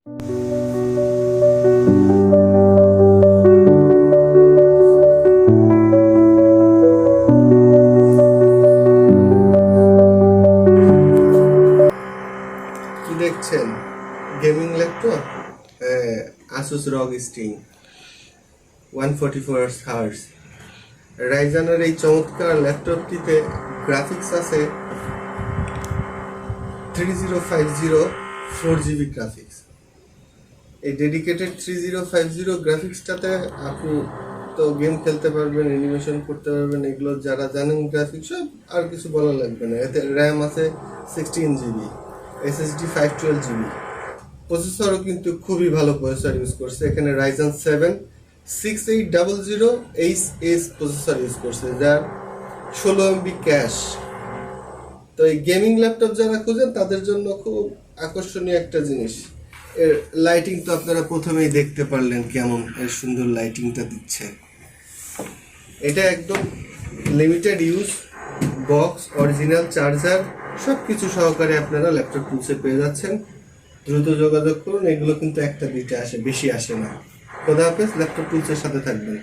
কি দেখছেন? Gaming laptop, Asus রগ স্টিং 144 হার্টজ রাইজানের এই চমৎকার ল্যাপটপটিতে গ্রাফিক্স আছে 3050 4GB গ্রাফিক্স। এই ডেডিকেটেড 3050 গ্রাফিক্সটাতে আপনি তো গেম খেলতে পারবেন, অ্যানিমেশন করতে পারবেন, এগুলো যারা জানেন গ্রাফিক্স সব, আর কিছু বলা লাগবে না। এতে র্যাম আছে 16GB, SSD 512GB, প্রসেসরও কিন্তু খুবই ভালো প্রসেসর ইউজ করছে। এখানে রাইজেন 7 6800HS প্রসেসর ইউজ করছে, যার 16MB ক্যাশ। তো এই গেমিং ল্যাপটপ যারা খুঁজেন তাদের জন্য খুব আকর্ষণীয় একটা জিনিস। এর লাইটিং তো আপনারা প্রথমেই দেখতে পারলেন কেমন এর সুন্দর লাইটিংটা দিচ্ছে। এটা একদম limited use, box, original charger সব কিছু সহকারে আপনারা ল্যাপটপ টুলসে পেয়ে যাচ্ছেন। দ্রুত যোগাযোগ করুন, এগুলো কিন্তু একটা দুইটা আসে, বেশি আসে না। খোদা হাফেজ, ল্যাপটপ টুলসের সাথে থাকবেন।